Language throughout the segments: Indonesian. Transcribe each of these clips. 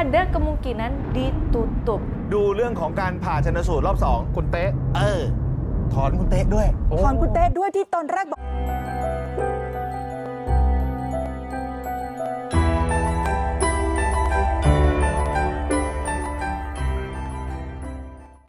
ada kemungkinan ditutup. ดูเรื่องของการผ่าชันสูตรรอบ2คุณเต๊ะถอนคุณเต๊ะด้วยถอนคุณเต๊ะด้วยที่ตอนแรกบอก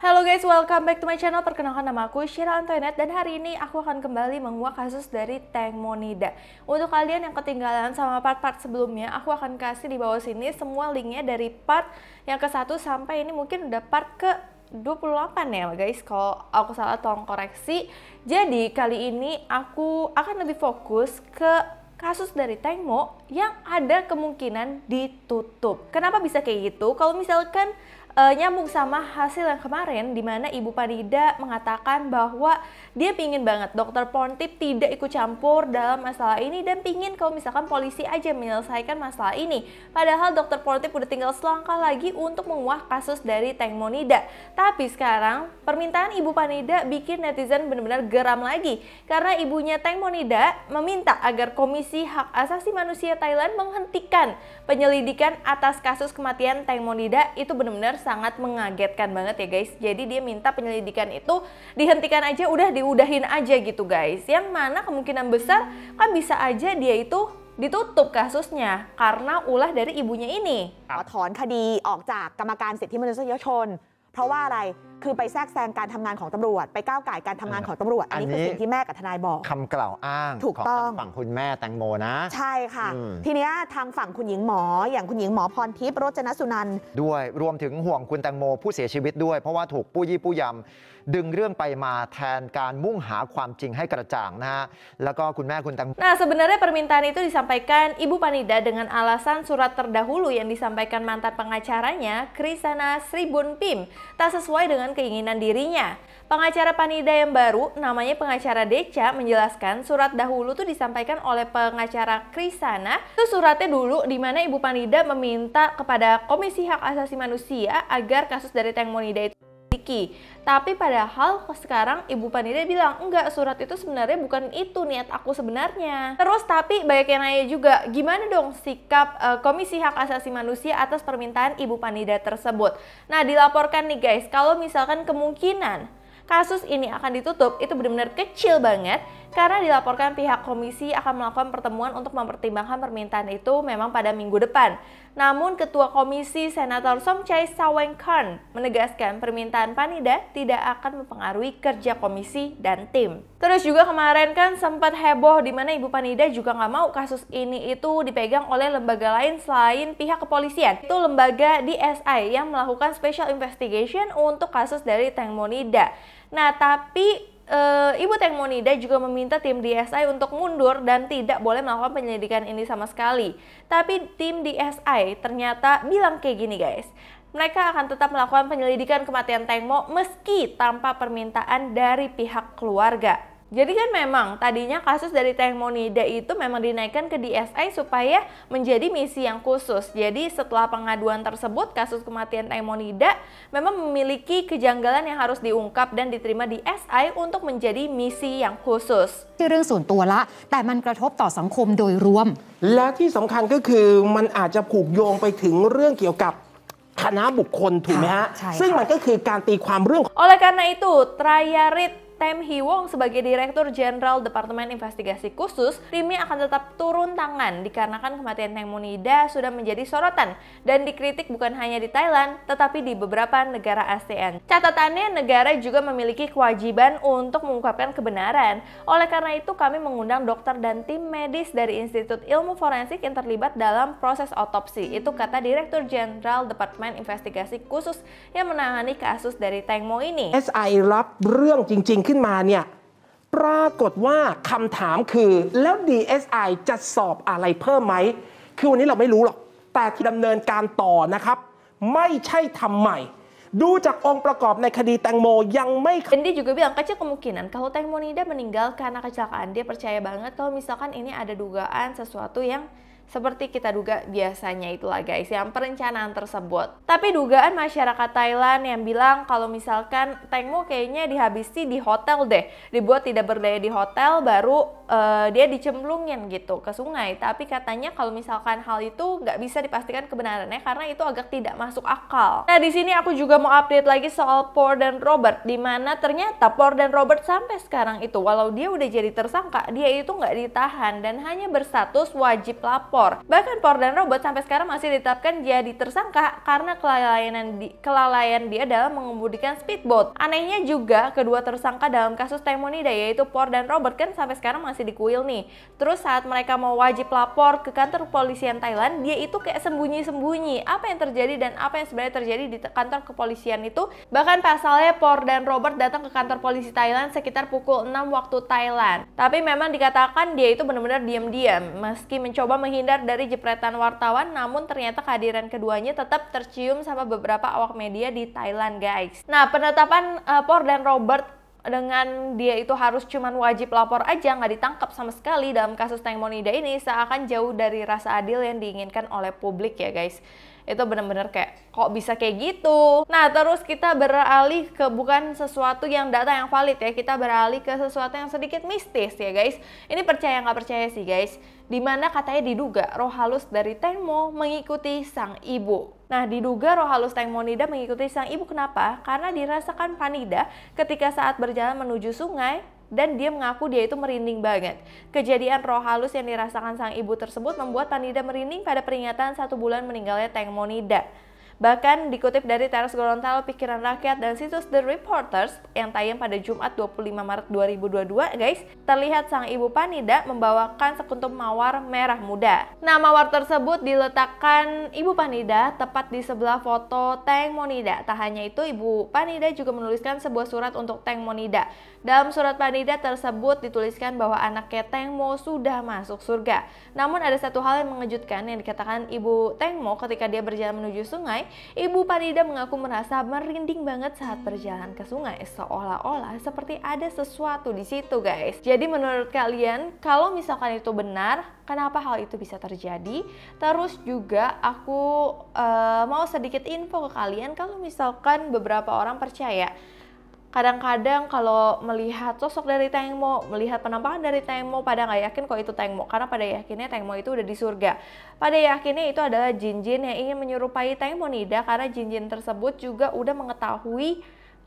Halo guys, welcome back to my channel. Perkenalkan nama aku Syira Antoinette dan hari ini aku akan kembali menguak kasus dari Tank Monida. Untuk kalian yang ketinggalan sama part-part sebelumnya, aku akan kasih di bawah sini semua linknya dari part yang ke-1 sampai ini mungkin udah part ke-28 ya guys. Kalau aku salah tolong koreksi. Jadi kali ini aku akan lebih fokus ke kasus dari Tank Mo yang ada kemungkinan ditutup. Kenapa bisa kayak gitu? Kalau misalkan nyambung sama hasil yang kemarin di mana Ibu Panida mengatakan bahwa dia pingin banget Dokter Pontip tidak ikut campur dalam masalah ini dan pingin kalau misalkan polisi aja menyelesaikan masalah ini. Padahal Dokter Pontip udah tinggal selangkah lagi untuk menguak kasus dari Tank Monida. Tapi sekarang permintaan Ibu Panida bikin netizen benar-benar geram lagi karena ibunya Tank Monida meminta agar Komisi Hak Asasi Manusia Thailand menghentikan penyelidikan atas kasus kematian Tank Monida. Itu benar-benar sangat mengagetkan banget ya guys. Jadi dia minta penyelidikan itu dihentikan aja, udah diudahin aja gitu guys. Yang mana kemungkinan besar kan bisa aja dia itu ditutup kasusnya karena ulah dari ibunya ini. ถอนคดีออกจากกรรมการสิทธิมนุษยชนเพราะว่าอะไรคือไปแทรกแซงการทำงานของตำรวจไปก้าวก่ายการทำงานของตำรวจอันนี้คือสิ่งที่แม่กับทนายบอกคำกล่าวอ้างของทางฝั่งคุณแม่แตงโมนะใช่ค่ะทีนี้ทางฝั่งคุณหญิงหมออย่างคุณหญิงหมอพรทิพย์โรจนสุนันท์ด้วยรวมถึงห่วงคุณแตงโมผู้เสียชีวิตด้วยเพราะว่าถูกปู้ยี่ปู้ยำดึงเรื่องไปมาแทนการมุ่งหาความจริงให้กระจ่างนะฮะแล้วก็คุณแม่คุณแตงโม Nah sebenarnya permintaan itu disampaikan Ibu Panida dengan alasan surat terdahulu yang disampaikan mantan pengacaranya Krisana Sribunpim tak sesuai dengan keinginan dirinya. Pengacara Panida yang baru namanya pengacara Deca menjelaskan surat dahulu tuh disampaikan oleh pengacara Krisana. Itu suratnya dulu di mana Ibu Panida meminta kepada Komisi Hak Asasi Manusia agar kasus dari Tank Monida itu tapi padahal sekarang Ibu Panida bilang enggak, surat itu sebenarnya bukan itu niat aku sebenarnya. Terus tapi banyak yang nanya juga gimana dong sikap Komisi Hak Asasi Manusia atas permintaan Ibu Panida tersebut. Nah dilaporkan nih guys, kalau misalkan kemungkinan kasus ini akan ditutup itu benar-benar kecil banget karena dilaporkan pihak komisi akan melakukan pertemuan untuk mempertimbangkan permintaan itu memang pada minggu depan. Namun Ketua Komisi Senator Somchai Sawengkhan menegaskan permintaan Panida tidak akan mempengaruhi kerja komisi dan tim. Terus juga kemarin kan sempat heboh di mana Ibu Panida juga nggak mau kasus ini itu dipegang oleh lembaga lain selain pihak kepolisian. Itu lembaga DSI yang melakukan special investigation untuk kasus dari Tank Monida. Nah tapi Ibu Tank Monida juga meminta tim DSI untuk mundur dan tidak boleh melakukan penyelidikan ini sama sekali. Tapi tim DSI ternyata bilang kayak gini guys, mereka akan tetap melakukan penyelidikan kematian Tank Mo meski tanpa permintaan dari pihak keluarga. Jadi kan memang tadinya kasus dari Tank Monida itu memang dinaikkan ke DSI supaya menjadi misi yang khusus. Jadi setelah pengaduan tersebut, kasus kematian Tank Monida memang memiliki kejanggalan yang harus diungkap dan diterima DSI untuk menjadi misi yang khusus. เรื่องส่วนตัวละแต่มันกระทบต่อสังคมโดยรวมและที่สำคัญก็คือมันอาจจะผูกโยงไปถึงเรื่องเกี่ยวกับคณะบุคคลถูกไหมฮะซึ่งมันก็คือการตีความเรื่อง Oleh karena itu, Trayarit Tem Hiwong sebagai Direktur Jenderal Departemen Investigasi Khusus, timnya akan tetap turun tangan dikarenakan kematian Tank Monida sudah menjadi sorotan dan dikritik bukan hanya di Thailand, tetapi di beberapa negara ASEAN. Catatannya, negara juga memiliki kewajiban untuk mengungkapkan kebenaran. Oleh karena itu, kami mengundang dokter dan tim medis dari Institut Ilmu Forensik yang terlibat dalam proses otopsi. Itu kata Direktur Jenderal Departemen Investigasi Khusus yang menangani kasus dari Tank Mo ini. SI รับเรื่องจริงขึ้นมาเนี่ยปรากฏว่าคำถามคือแล้ว DSI จะสอบอะไรเพิ่มไหมคือวันนี้เราไม่รู้หรอกแต่ที่ดำเนินการต่อนะครับไม่ใช่ทำใหม่ดูจากองค์ประกอบในคดีแตงโมยังไม่ Dan dia juga bilang kecil kemungkinan kalau Tank Monida meninggal karena kecelakaan. Dia percaya banget kalau misalkan ini ada dugaan sesuatu yang Seperti kita duga biasanya itulah guys, yang perencanaan tersebut. Tapi dugaan masyarakat Thailand yang bilang kalau misalkan Teng Mo kayaknya dihabisi di hotel deh, dibuat tidak berdaya di hotel, baru dia dicemplungin gitu ke sungai. Tapi katanya kalau misalkan hal itu nggak bisa dipastikan kebenarannya karena itu agak tidak masuk akal. Nah di sini aku juga mau update lagi soal Paul dan Robert, di mana ternyata Paul dan Robert sampai sekarang itu walau dia udah jadi tersangka, dia itu nggak ditahan dan hanya berstatus wajib lapor. Bahkan Paul dan Robert sampai sekarang masih ditetapkan jadi tersangka karena kelalaian dia dalam mengemudikan speedboat. Anehnya juga kedua tersangka dalam kasus Teng Mo Nida yaitu Paul dan Robert kan sampai sekarang masih dikuil nih. Terus saat mereka mau wajib lapor ke kantor kepolisian Thailand, dia itu kayak sembunyi-sembunyi apa yang terjadi dan apa yang sebenarnya terjadi di kantor kepolisian itu. Bahkan pasalnya Paul dan Robert datang ke kantor polisi Thailand sekitar pukul 6 waktu Thailand. Tapi memang dikatakan dia itu benar-benar diam-diam meski mencoba menghindar dari jepretan wartawan, namun ternyata kehadiran keduanya tetap tercium sama beberapa awak media di Thailand guys. Nah penetapan Paul dan Robert dengan dia itu harus cuman wajib lapor aja, nggak ditangkap sama sekali dalam kasus Teng Mo Nida ini seakan jauh dari rasa adil yang diinginkan oleh publik ya guys. Itu bener-bener kayak kok bisa kayak gitu. Nah terus kita beralih ke bukan sesuatu yang data yang valid ya, kita beralih ke sesuatu yang sedikit mistis ya guys. Ini percaya nggak percaya sih guys, dimana katanya diduga roh halus dari Teng Mo mengikuti sang ibu. Nah diduga roh halus Teng Mo Nida mengikuti sang ibu, kenapa? Karena dirasakan Panida ketika saat berjalan menuju sungai dan dia mengaku dia itu merinding banget. Kejadian roh halus yang dirasakan sang ibu tersebut membuat Panida merinding pada peringatan 1 bulan meninggalnya Teng Mo Nida. Bahkan dikutip dari Teras Gorontalo Pikiran Rakyat dan situs The Reporters yang tayang pada Jumat 25 Maret 2022 guys, terlihat sang ibu Panida membawakan sekuntum mawar merah muda. Nah mawar tersebut diletakkan ibu Panida tepat di sebelah foto Teng Mo Nida. Tak hanya itu, ibu Panida juga menuliskan sebuah surat untuk Teng Mo Nida. Dalam surat Panida tersebut dituliskan bahwa anaknya Teng Mo sudah masuk surga. Namun ada satu hal yang mengejutkan yang dikatakan ibu Teng Mo ketika dia berjalan menuju sungai. Ibu Panida mengaku merasa merinding banget saat berjalan ke sungai, seolah-olah seperti ada sesuatu di situ guys. Jadi menurut kalian kalau misalkan itu benar, kenapa hal itu bisa terjadi? Terus juga aku mau sedikit info ke kalian, kalau misalkan beberapa orang percaya kadang-kadang kalau melihat sosok dari Teng Mo, melihat penampakan dari Teng Mo, pada nggak yakin kok itu Teng Mo, karena pada yakinnya Teng Mo itu udah di surga. Pada yakinnya itu adalah jin-jin yang ingin menyerupai Teng Mo Nida, karena jin-jin tersebut juga udah mengetahui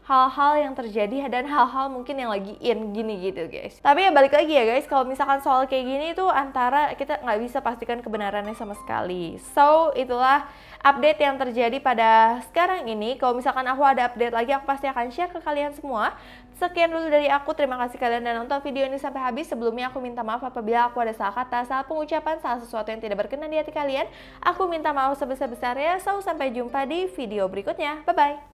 hal-hal yang terjadi dan hal-hal mungkin yang lagi in gini gitu guys. Tapi ya balik lagi ya guys, kalau misalkan soal kayak gini itu antara kita nggak bisa pastikan kebenarannya sama sekali. So itulah update yang terjadi pada sekarang ini. Kalau misalkan aku ada update lagi, aku pasti akan share ke kalian semua. Sekian dulu dari aku, terima kasih kalian udah nonton video ini sampai habis. Sebelumnya aku minta maaf apabila aku ada salah kata, salah pengucapan, salah sesuatu yang tidak berkenan di hati kalian. Aku minta maaf sebesar-besarnya. So sampai jumpa di video berikutnya, bye bye.